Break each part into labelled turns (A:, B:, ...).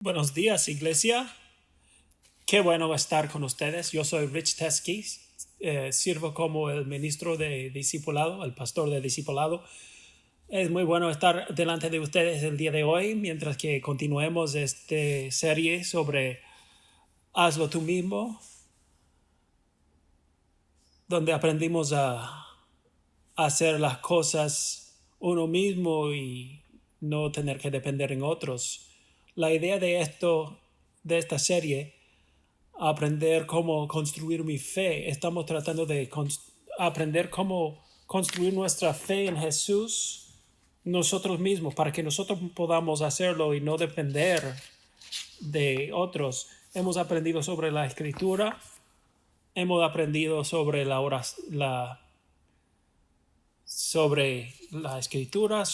A: Buenos días, iglesia. Qué bueno estar con ustedes. Yo soy Rich Teskey. Sirvo como el ministro de discipulado, el pastor de discipulado. Es muy bueno estar delante de ustedes el día de hoy mientras que continuemos esta serie sobre Hazlo tú mismo, donde aprendimos a hacer las cosas uno mismo y no tener que depender en otros. La idea de esta serie, aprender cómo construir mi fe. Estamos tratando de aprender cómo construir nuestra fe en Jesús nosotros mismos para que nosotros podamos hacerlo y no depender de otros. Hemos aprendido sobre la escritura, hemos aprendido sobre sobre la escritura,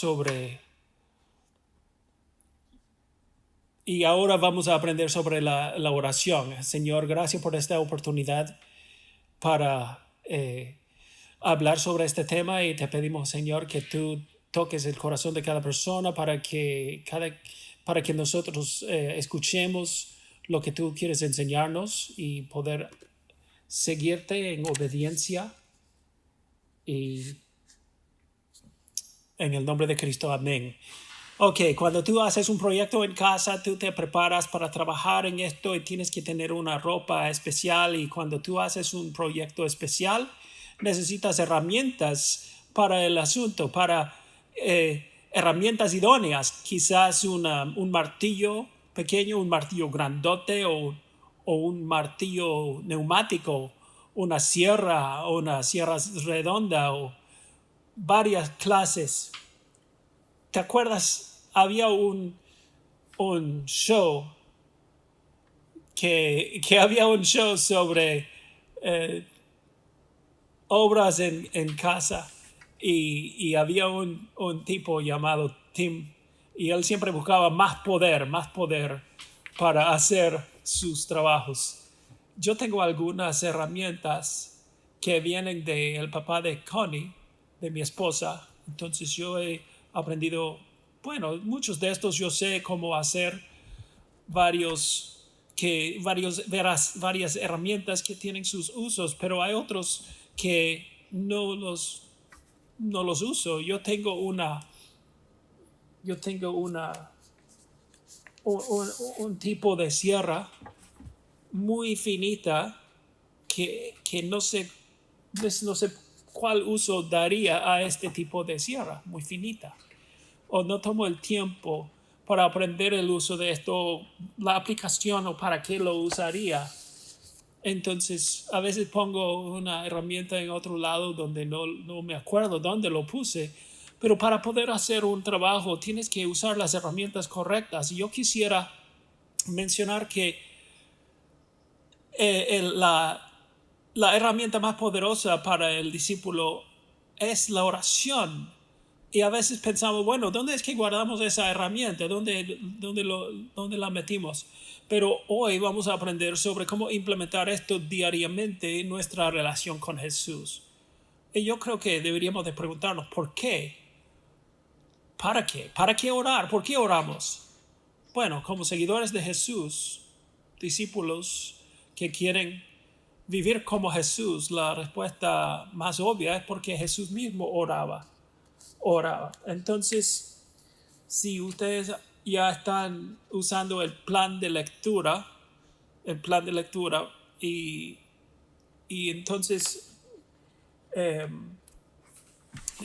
A: y ahora vamos a aprender sobre la oración. Señor, gracias por esta oportunidad para hablar sobre este tema y te pedimos, Señor, que tú toques el corazón de cada persona para que nosotros escuchemos lo que tú quieres enseñarnos y poder seguirte en obediencia, y en el nombre de Cristo, amén. Ok, cuando tú haces un proyecto en casa, tú te preparas para trabajar en esto y tienes que tener una ropa especial, y cuando tú haces un proyecto especial, necesitas herramientas para el asunto, para herramientas idóneas, quizás un martillo pequeño, un martillo grandote o un martillo neumático, una sierra redonda o varias clases. ¿Te acuerdas? Había un show que había un show sobre eh, obras en casa, y había un tipo llamado Tim, y él siempre buscaba más poder para hacer sus trabajos. Yo tengo algunas herramientas que vienen del papá de Connie, de mi esposa. Entonces yo he aprendido, bueno, muchos de estos yo sé cómo hacer varias herramientas que tienen sus usos, pero hay otros que no los uso. Yo tengo un tipo de sierra muy finita que no sé cuál uso daría a este tipo de sierra muy finita, o no tomo el tiempo para aprender el uso de esto, la aplicación o para qué lo usaría. Entonces, a veces pongo una herramienta en otro lado donde no me acuerdo dónde lo puse, pero para poder hacer un trabajo tienes que usar las herramientas correctas. Y yo quisiera mencionar que la herramienta más poderosa para el discípulo es la oración. Y a veces pensamos, bueno, ¿dónde es que guardamos esa herramienta? ¿Dónde la metimos? Pero hoy vamos a aprender sobre cómo implementar esto diariamente en nuestra relación con Jesús. Y yo creo que deberíamos de preguntarnos, ¿por qué? ¿Para qué? ¿Para qué orar? ¿Por qué oramos? Bueno, como seguidores de Jesús, discípulos que quieren vivir como Jesús, la respuesta más obvia es porque Jesús mismo oraba. Entonces, si ustedes ya están usando el plan de lectura, y entonces eh,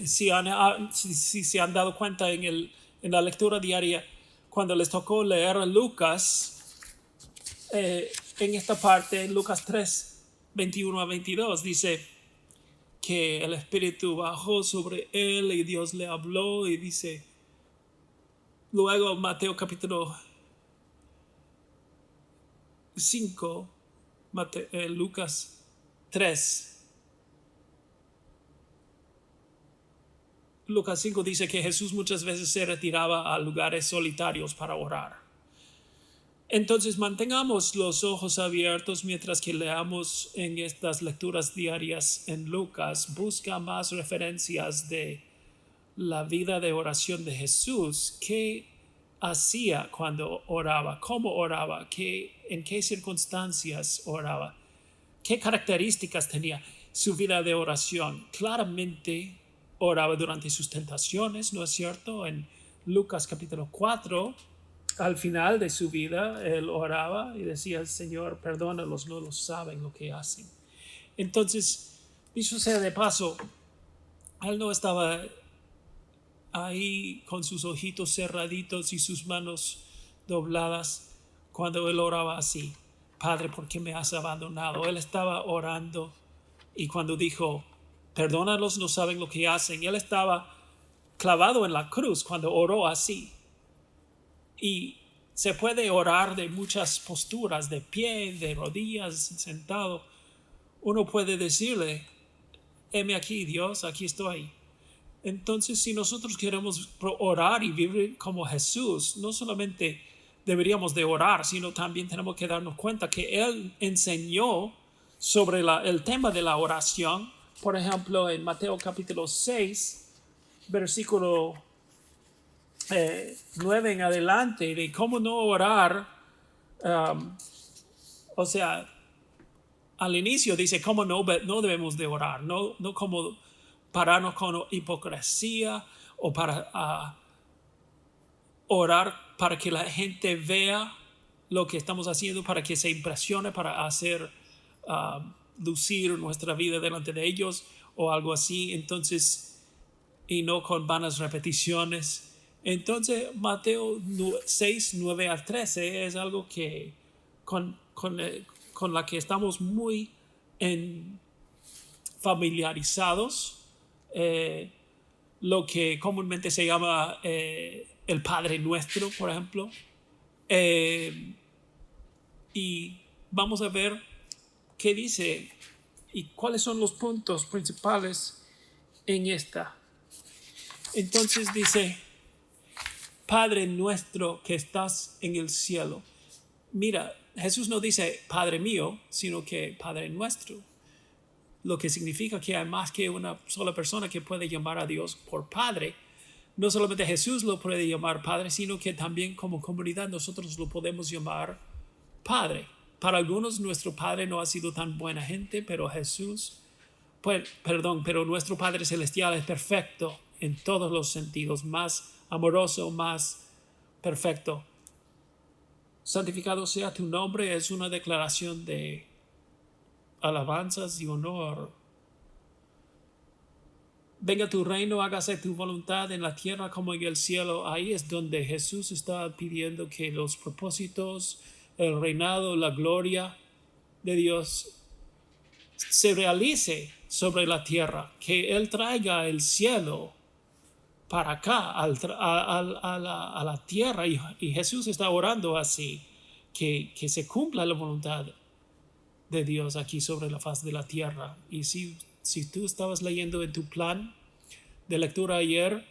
A: si se han dado cuenta en la lectura diaria, cuando les tocó leer Lucas, en esta parte, Lucas 3, 21 a 22, dice que el Espíritu bajó sobre él y Dios le habló, y dice, luego Mateo capítulo 5, Lucas 3. Lucas 5 dice que Jesús muchas veces se retiraba a lugares solitarios para orar. Entonces mantengamos los ojos abiertos mientras que leamos en estas lecturas diarias en Lucas. Busca más referencias de la vida de oración de Jesús. ¿Qué hacía cuando oraba, cómo oraba, en qué circunstancias oraba, qué características tenía su vida de oración. Claramente oraba durante sus tentaciones, ¿no es cierto? En Lucas capítulo 4, al final de su vida, él oraba y decía: Señor, perdónalos, no lo saben lo que hacen. Entonces, dicho sea de paso, él no estaba ahí con sus ojitos cerraditos y sus manos dobladas cuando él oraba así: Padre, ¿por qué me has abandonado? Él estaba orando, y cuando dijo, perdónalos, no saben lo que hacen, él estaba clavado en la cruz cuando oró así. Y se puede orar de muchas posturas, de pie, de rodillas, sentado. Uno puede decirle: heme aquí, Dios, aquí estoy. Entonces, si nosotros queremos orar y vivir como Jesús, no solamente deberíamos de orar, sino también tenemos que darnos cuenta que Él enseñó sobre el tema de la oración. Por ejemplo, en Mateo capítulo 6, versículo 9 en adelante, de cómo no orar. O sea, al inicio dice cómo no debemos de orar, no como pararnos con hipocresía o para orar para que la gente vea lo que estamos haciendo, para que se impresione, para hacer lucir nuestra vida delante de ellos o algo así. Entonces, y no con vanas repeticiones. Entonces, Mateo 6, 9 al 13 es algo que con la que estamos muy familiarizados. Lo que comúnmente se llama el Padre Nuestro, por ejemplo. Y vamos a ver qué dice y cuáles son los puntos principales en esta. Entonces dice: Padre nuestro que estás en el cielo. Mira, Jesús no dice Padre mío, sino que Padre nuestro, lo que significa que hay más que una sola persona que puede llamar a Dios por Padre. No solamente Jesús lo puede llamar Padre, sino que también como comunidad nosotros lo podemos llamar Padre. Para algunos nuestro Padre no ha sido tan buena gente, pero pero nuestro Padre Celestial es perfecto en todos los sentidos, más amoroso, más perfecto. Santificado sea tu nombre es una declaración de alabanzas y honor. Venga tu reino, hágase tu voluntad en la tierra como en el cielo. Ahí es donde Jesús está pidiendo que los propósitos, el reinado, la gloria de Dios se realice sobre la tierra, que Él traiga el cielo para acá, a la tierra. Y Jesús está orando así, que se cumpla la voluntad de Dios aquí sobre la faz de la tierra. Y si tú estabas leyendo en tu plan de lectura ayer,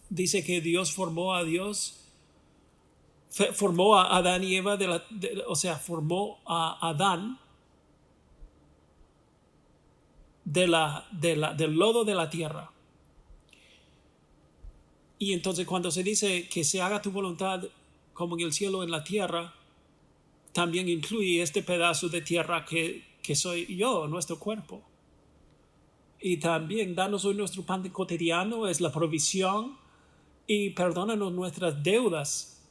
A: dice que Dios formó a Adán y Eva, formó a Adán del lodo de la tierra. Y entonces cuando se dice que se haga tu voluntad como en el cielo, en la tierra, también incluye este pedazo de tierra que soy yo, nuestro cuerpo. Y también danos hoy nuestro pan cotidiano, es la provisión, y perdónanos nuestras deudas.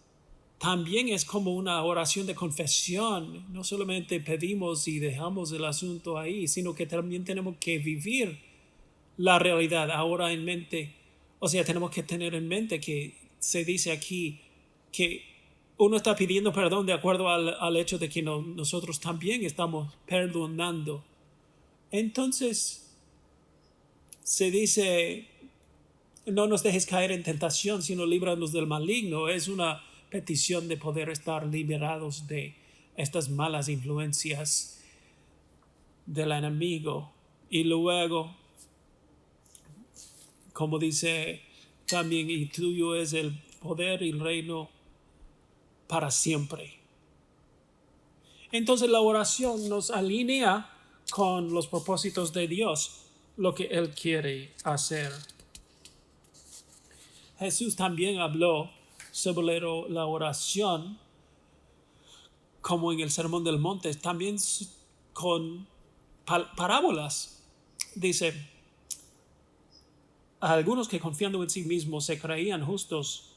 A: También es como una oración de confesión. No solamente pedimos y dejamos el asunto ahí, sino que también tenemos que vivir la realidad ahora en mente. O sea, tenemos que tener en mente que se dice aquí que uno está pidiendo perdón de acuerdo al hecho de que nosotros también estamos perdonando. Entonces, se dice: no nos dejes caer en tentación, sino líbranos del maligno. Es una petición de poder estar liberados de estas malas influencias del enemigo. Y luego, como dice también, y tuyo es el poder y el reino para siempre. Entonces la oración nos alinea con los propósitos de Dios, lo que Él quiere hacer. Jesús también habló sobre la oración, como en el Sermón del Monte, también con parábolas. Dice, a algunos que confiando en sí mismos se creían justos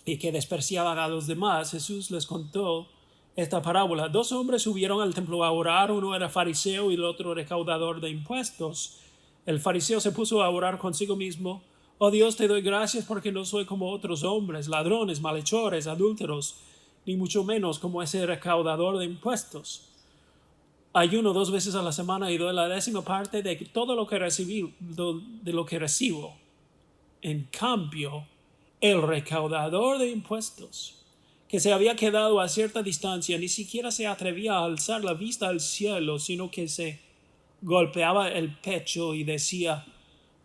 A: y que despreciaban a los demás, Jesús les contó esta parábola. 2 hombres subieron al templo a orar, uno era fariseo y el otro recaudador de impuestos. El fariseo se puso a orar consigo mismo: oh Dios, te doy gracias porque no soy como otros hombres, ladrones, malhechores, adúlteros, ni mucho menos como ese recaudador de impuestos. Ayuno 2 veces a la semana y doy la 10ª parte de todo lo que recibí, de lo que recibo. En cambio, el recaudador de impuestos, que se había quedado a cierta distancia, ni siquiera se atrevía a alzar la vista al cielo, sino que se golpeaba el pecho y decía: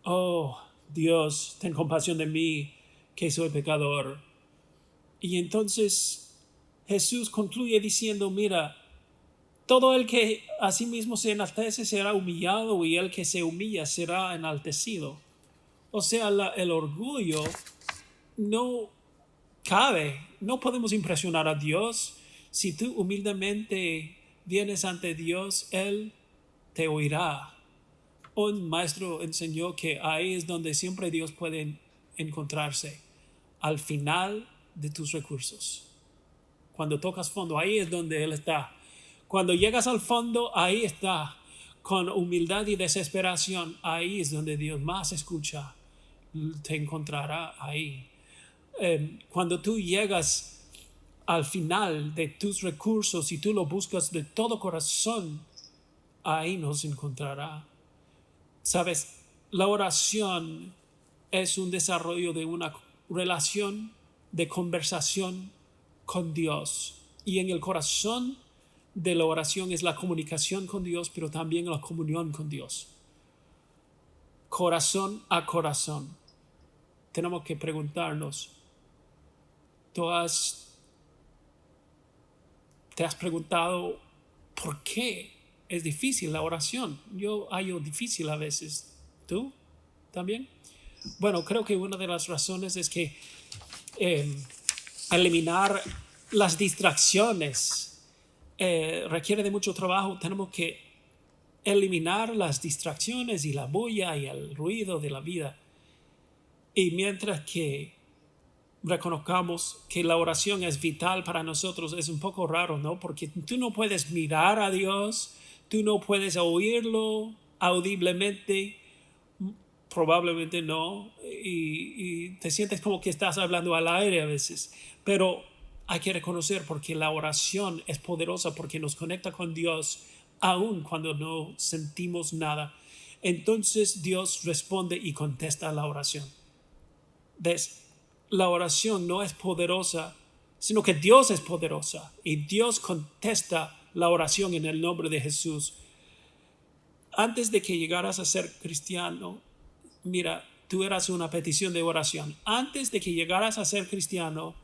A: oh Dios, ten compasión de mí, que soy pecador. Y entonces Jesús concluye diciendo: mira, todo el que a sí mismo se enaltece será humillado, y el que se humilla será enaltecido. O sea, el orgullo no cabe. No podemos impresionar a Dios. Si tú humildemente vienes ante Dios, Él te oirá. Un maestro enseñó que ahí es donde siempre Dios puede encontrarse, al final de tus recursos. Cuando tocas fondo, ahí es donde Él está. Cuando llegas al fondo, ahí está. Con humildad y desesperación, ahí es donde Dios más escucha. Te encontrará ahí. Cuando tú llegas al final de tus recursos y tú lo buscas de todo corazón, ahí nos encontrará. Sabes, la oración es un desarrollo de una relación de conversación con Dios. Y en el corazón de la oración es la comunicación con Dios, pero también la comunión con Dios. Corazón a corazón. Tenemos que preguntarnos: ¿te has preguntado por qué es difícil la oración? Yo hallo difícil a veces. ¿Tú también? Bueno, creo que una de las razones es que eliminar las distracciones requiere de mucho trabajo. Tenemos que eliminar las distracciones y la bulla y el ruido de la vida. Y mientras que reconozcamos que la oración es vital para nosotros, es un poco raro, ¿no? Porque tú no puedes mirar a Dios, tú no puedes oírlo audiblemente, probablemente no, y te sientes como que estás hablando al aire a veces, pero hay que reconocer porque la oración es poderosa, porque nos conecta con Dios aun cuando no sentimos nada. Entonces Dios responde y contesta la oración. ¿Ves? La oración no es poderosa, sino que Dios es poderosa, y Dios contesta la oración en el nombre de Jesús. Antes de que llegaras a ser cristiano, mira, tú eras una petición de oración. Antes de que llegaras a ser cristiano,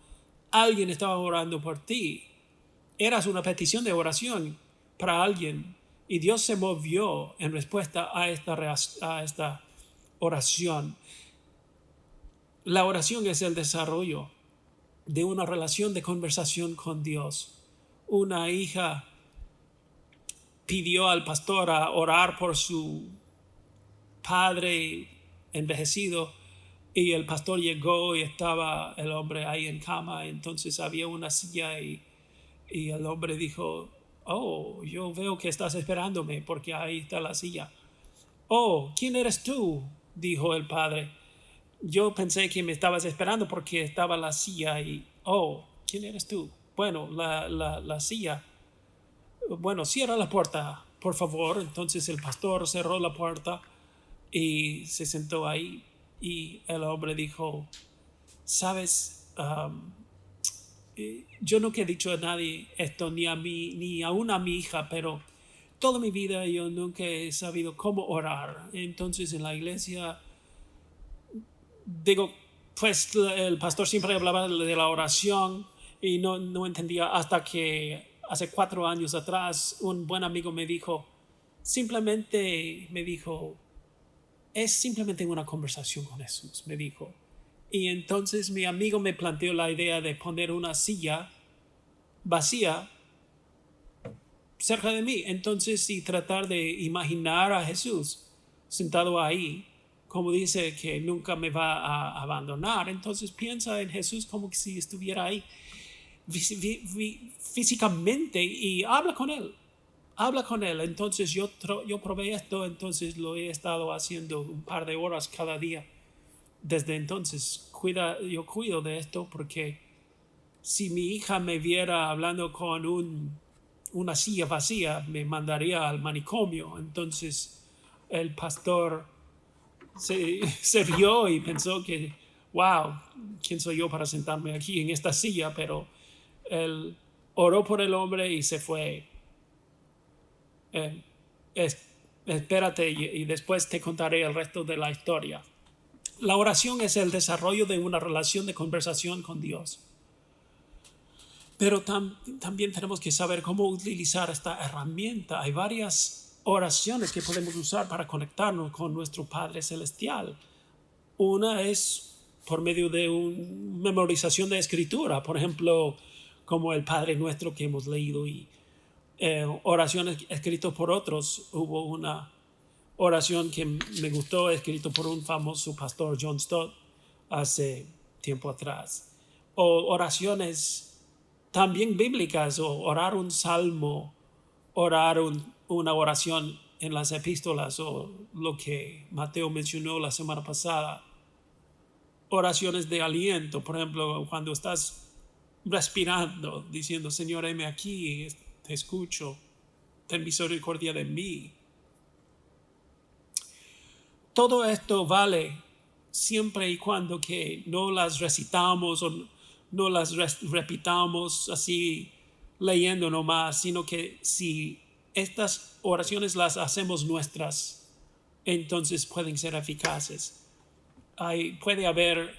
A: alguien estaba orando por ti. Eras una petición de oración para alguien, y Dios se movió en respuesta a esta oración. La oración es el desarrollo de una relación de conversación con Dios. Una hija pidió al pastor a orar por su padre envejecido, y el pastor llegó y estaba el hombre ahí en cama. Entonces había una silla y el hombre dijo: oh, yo veo que estás esperándome porque ahí está la silla. Oh, ¿quién eres tú?, dijo el padre. Yo pensé que me estabas esperando porque estaba la silla y, oh, ¿quién eres tú? Bueno, la silla. Bueno, cierra la puerta, por favor. Entonces el pastor cerró la puerta y se sentó ahí, y el hombre dijo: sabes, yo nunca he dicho a nadie esto, ni a mí, ni aún a mi hija, pero toda mi vida yo nunca he sabido cómo orar. Entonces en la iglesia, digo, pues el pastor siempre hablaba de la oración y no entendía, hasta que hace 4 años atrás un buen amigo me dijo, es simplemente una conversación con Jesús, me dijo. Y entonces mi amigo me planteó la idea de poner una silla vacía cerca de mí. Entonces, y tratar de imaginar a Jesús sentado ahí, como dice que nunca me va a abandonar. Entonces piensa en Jesús como que si estuviera ahí físicamente y habla con él. Habla con él. Entonces yo probé esto, entonces lo he estado haciendo un par de horas cada día. Desde entonces yo cuido de esto porque si mi hija me viera hablando con una silla vacía, me mandaría al manicomio. Entonces el pastor se rió y pensó que, wow, ¿quién soy yo para sentarme aquí en esta silla? Pero él oró por el hombre y se fue. Espérate y después te contaré el resto de la historia. La oración es el desarrollo de una relación de conversación con Dios. Pero también tenemos que saber cómo utilizar esta herramienta. Hay varias oraciones que podemos usar para conectarnos con nuestro Padre Celestial. Una es por medio de una memorización de escritura, por ejemplo, como el Padre Nuestro que hemos leído y oraciones escritas por otros. Hubo una oración que me gustó, escrito por un famoso pastor, John Stott, hace tiempo atrás. O oraciones también bíblicas, o orar un salmo, orar una oración en las epístolas, o lo que Mateo mencionó la semana pasada. Oraciones de aliento, por ejemplo, cuando estás respirando, diciendo, Señor, heme aquí, te escucho, ten misericordia de mí. Todo esto vale siempre y cuando que no las recitamos o no las repitamos así leyendo nomás, sino que si estas oraciones las hacemos nuestras, entonces pueden ser eficaces. Puede haber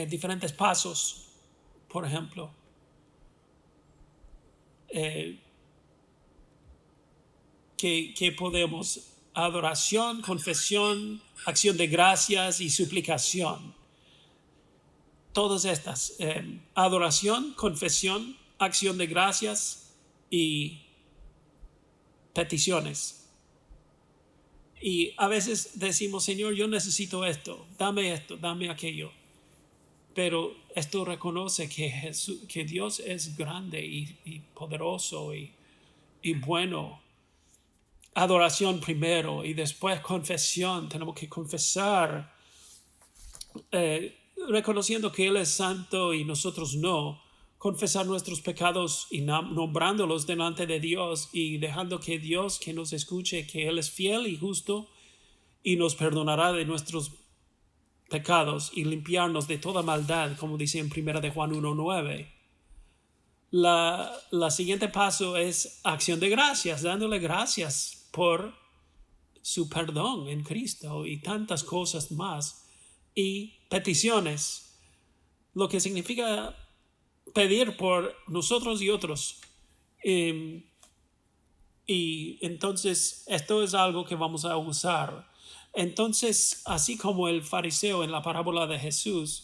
A: diferentes pasos, por ejemplo. Que podemos, adoración, confesión, acción de gracias y suplicación. Todas estas, adoración, confesión, acción de gracias y peticiones. Y a veces decimos, Señor, yo necesito esto, dame aquello. Pero esto reconoce que Dios es grande y poderoso y bueno. Adoración primero y después confesión. Tenemos que confesar, reconociendo que Él es santo y nosotros no. Confesar nuestros pecados y nombrándolos delante de Dios y dejando que Dios que nos escuche, que Él es fiel y justo y nos perdonará de nuestros pecados y limpiarnos de toda maldad, como dice en 1 de Juan 1:9. La siguiente paso es acción de gracias, dándole gracias por su perdón en Cristo y tantas cosas más. Y peticiones, lo que significa pedir por nosotros y otros. Y entonces esto es algo que vamos a usar. Entonces, así como el fariseo en la parábola de Jesús,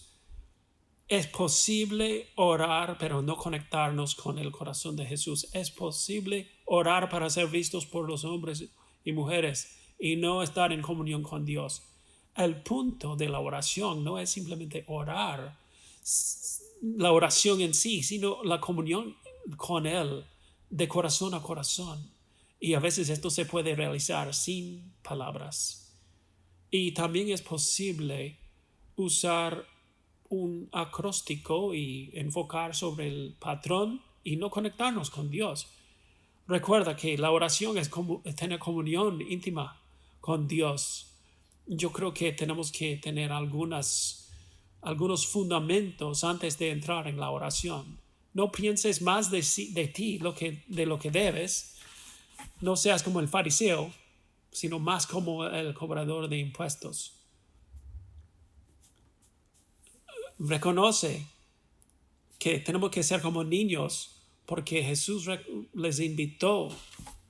A: es posible orar pero no conectarnos con el corazón de Jesús. Es posible orar para ser vistos por los hombres y mujeres y no estar en comunión con Dios. El punto de la oración no es simplemente orar, la oración en sí, sino la comunión con Él de corazón a corazón. Y a veces esto se puede realizar sin palabras. Y también es posible usar un acróstico y enfocar sobre el patrón y no conectarnos con Dios. Recuerda que la oración es tener comunión íntima con Dios. Yo creo que tenemos que tener algunos fundamentos antes de entrar en la oración. No pienses más de ti de lo que debes. No seas como el fariseo, sino más como el cobrador de impuestos. Reconoce que tenemos que ser como niños porque Jesús les invitó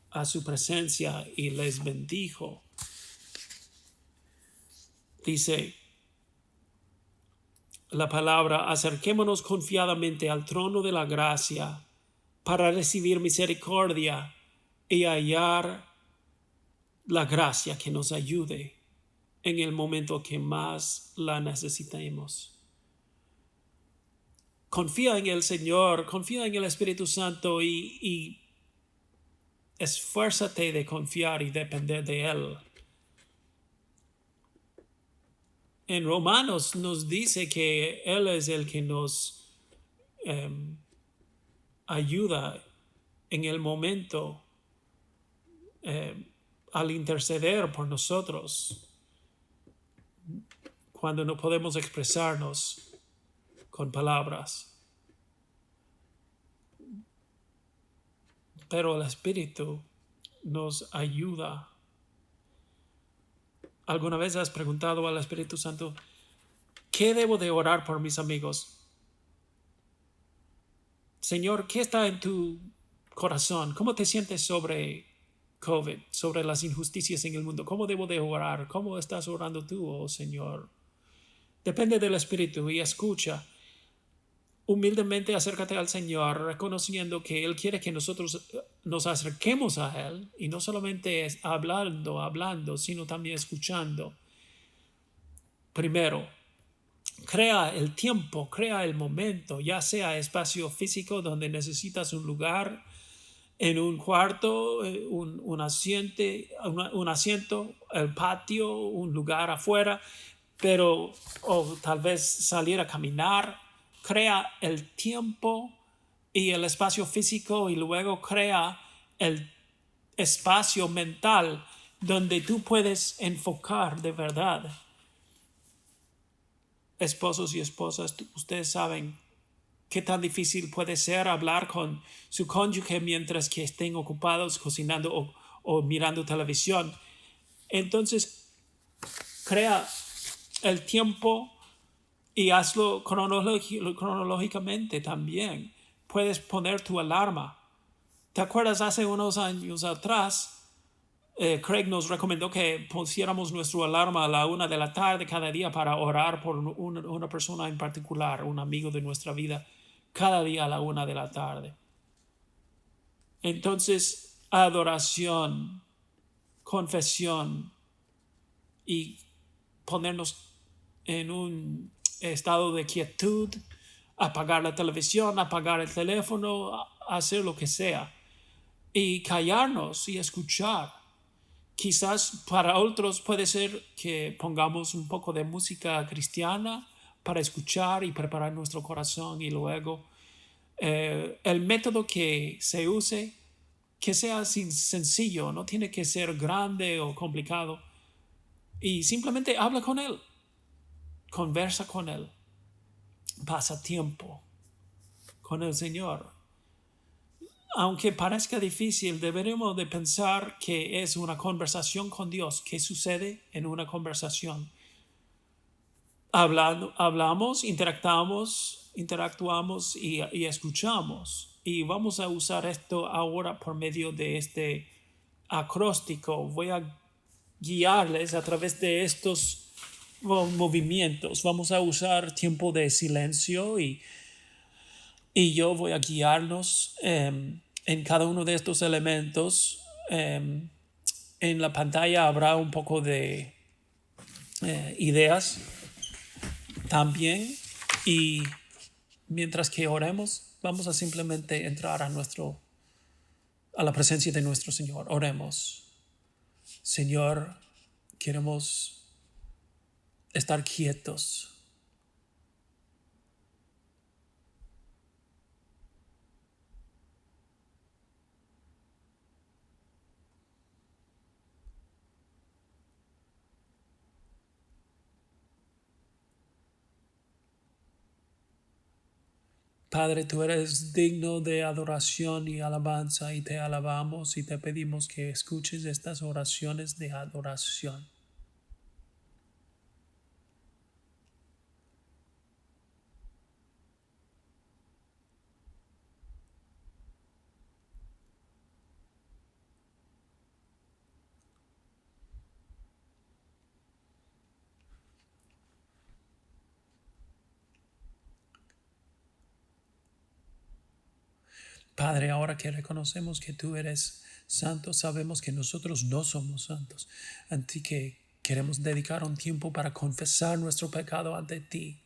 A: a su presencia y les bendijo. Dice, la palabra, acerquémonos confiadamente al trono de la gracia para recibir misericordia y hallar la gracia que nos ayude en el momento que más la necesitemos. Confía en el Señor, confía en el Espíritu Santo y esfuérzate de confiar y depender de Él. En Romanos nos dice que Él es el que nos ayuda en el momento al interceder por nosotros cuando no podemos expresarnos con palabras. Pero el Espíritu nos ayuda. ¿Alguna vez has preguntado al Espíritu Santo, ¿qué debo de orar por mis amigos? Señor, ¿qué está en tu corazón? ¿Cómo te sientes sobre COVID, sobre las injusticias en el mundo? ¿Cómo debo de orar? ¿Cómo estás orando tú, oh Señor? Depende del Espíritu y escucha. Humildemente acércate al Señor, reconociendo que Él quiere que nosotros nos acerquemos a Él, y no solamente es hablando, sino también escuchando. Primero, crea el tiempo, crea el momento, ya sea espacio físico donde necesitas un lugar, en un cuarto, un asiento, el patio, un lugar afuera, o tal vez salir a caminar. Crea el tiempo y el espacio físico, y luego crea el espacio mental donde tú puedes enfocar de verdad. Esposos y esposas, ustedes saben qué tan difícil puede ser hablar con su cónyuge mientras que estén ocupados cocinando o mirando televisión. Entonces, crea el tiempo y hazlo cronológicamente también. Puedes poner tu alarma. ¿Te acuerdas hace unos años atrás? Craig nos recomendó que pusiéramos nuestra alarma a la 1 de la tarde cada día para orar por una persona en particular, un amigo de nuestra vida, cada día a la 1 de la tarde. Entonces, adoración, confesión y ponernos en un estado de quietud, apagar la televisión, apagar el teléfono, hacer lo que sea y callarnos y escuchar. Quizás para otros puede ser que pongamos un poco de música cristiana para escuchar y preparar nuestro corazón, y luego el método que se use, que sea sencillo, no tiene que ser grande o complicado, y simplemente habla con Él, conversa con Él, pasa tiempo con el Señor. Aunque parezca difícil, deberemos de pensar que es una conversación con Dios. ¿Qué sucede en una conversación? Hablamos, interactuamos y escuchamos. Y vamos a usar esto ahora por medio de este acróstico. Voy a guiarles a través de estos movimientos. Vamos a usar tiempo de silencio y yo voy a guiarnos en cada uno de estos elementos. En la pantalla habrá un poco de ideas también, y mientras que oremos, vamos a simplemente entrar a la presencia de nuestro Señor. Oremos. Señor, queremos estar quietos. Padre, tú eres digno de adoración y alabanza, y te alabamos y te pedimos que escuches estas oraciones de adoración. Padre, ahora que reconocemos que tú eres santo, sabemos que nosotros no somos santos. Así que queremos dedicar un tiempo para confesar nuestro pecado ante ti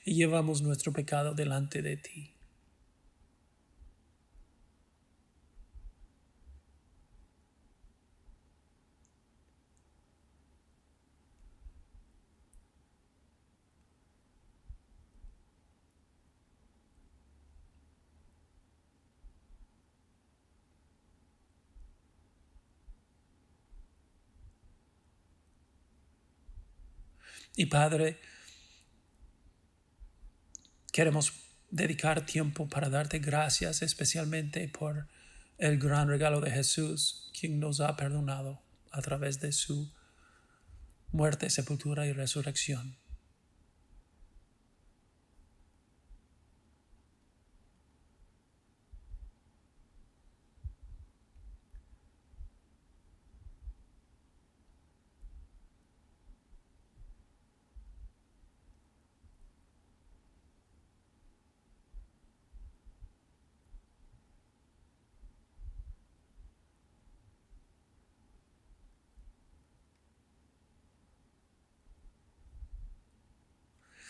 A: y llevamos nuestro pecado delante de ti. Y Padre, queremos dedicar tiempo para darte gracias especialmente por el gran regalo de Jesús, quien nos ha perdonado a través de su muerte, sepultura y resurrección.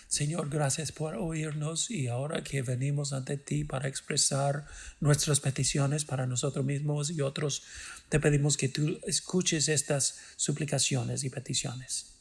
A: Señor, gracias por oírnos y ahora que venimos ante ti para expresar nuestras peticiones para nosotros mismos y otros, te pedimos que tú escuches estas suplicaciones y peticiones.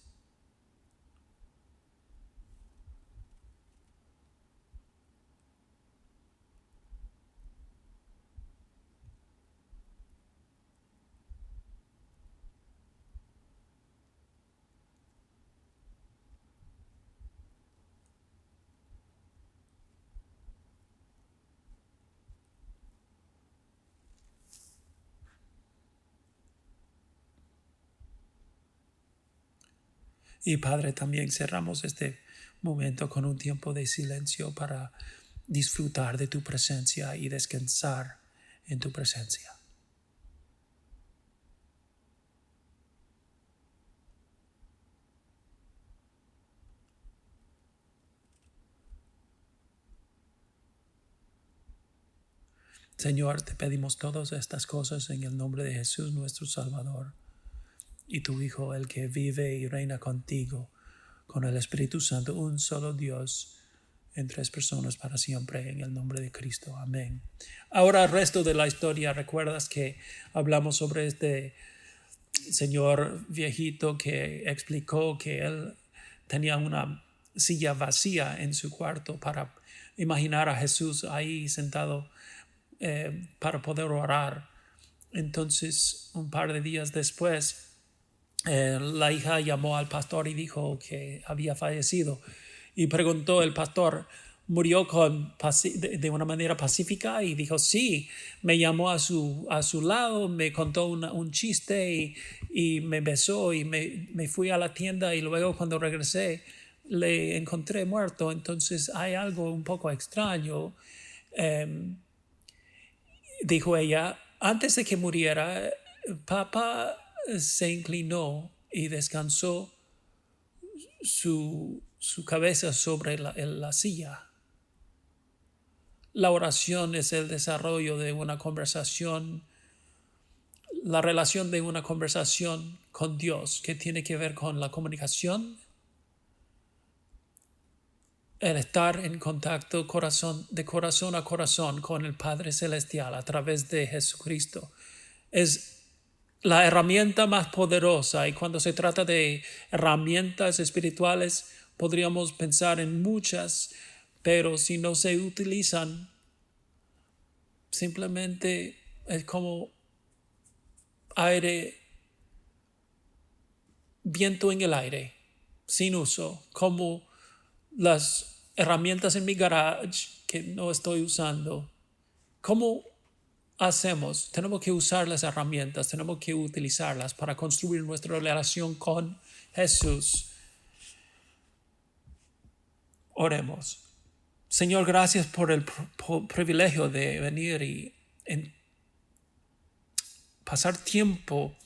A: Y Padre, también cerramos este momento con un tiempo de silencio para disfrutar de tu presencia y descansar en tu presencia. Señor, te pedimos todas estas cosas en el nombre de Jesús nuestro Salvador y tu Hijo, el que vive y reina contigo, con el Espíritu Santo, un solo Dios, en tres personas para siempre, en el nombre de Cristo. Amén. Ahora, el resto de la historia, recuerdas que hablamos sobre este señor viejito que explicó que él tenía una silla vacía en su cuarto para imaginar a Jesús ahí sentado para poder orar. Entonces, un par de días después, la hija llamó al pastor y dijo que había fallecido. Y preguntó el pastor, ¿murió de una manera pacífica? Y dijo, sí, me llamó a su lado, me contó un chiste y me besó y me fui a la tienda y luego cuando regresé le encontré muerto. Entonces hay algo un poco extraño. Dijo ella, antes de que muriera, papá se inclinó y descansó su cabeza sobre la silla. La oración es el desarrollo de una conversación, la relación de una conversación con Dios, que tiene que ver con la comunicación, el estar en contacto de corazón a corazón con el Padre Celestial a través de Jesucristo. Es la herramienta más poderosa, y cuando se trata de herramientas espirituales podríamos pensar en muchas, pero si no se utilizan simplemente es como aire, viento en el aire, sin uso, como las herramientas en mi garage que no estoy usando. ¿Cómo hacemos? Tenemos que usar las herramientas, tenemos que utilizarlas para construir nuestra relación con Jesús. Oremos. Señor, gracias por el privilegio de venir y pasar tiempo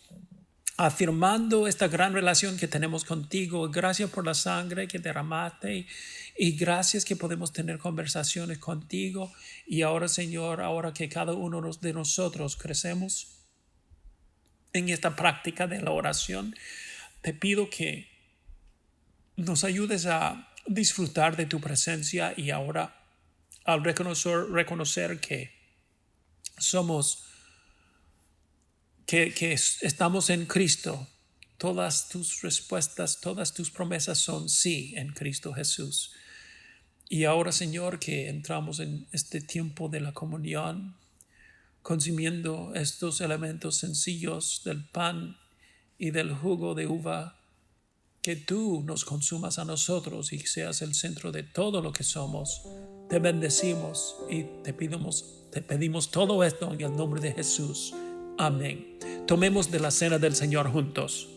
A: afirmando esta gran relación que tenemos contigo. Gracias por la sangre que derramaste y gracias que podemos tener conversaciones contigo. Y ahora, Señor, ahora que cada uno de nosotros crecemos en esta práctica de la oración, te pido que nos ayudes a disfrutar de tu presencia y ahora al reconocer que somos, que estamos en Cristo. Todas tus respuestas, todas tus promesas son sí en Cristo Jesús. Y ahora, Señor, que entramos en este tiempo de la comunión, consumiendo estos elementos sencillos del pan y del jugo de uva, que tú nos consumas a nosotros y seas el centro de todo lo que somos. Te bendecimos y te pedimos todo esto en el nombre de Jesús. Amén. Tomemos de la cena del Señor juntos.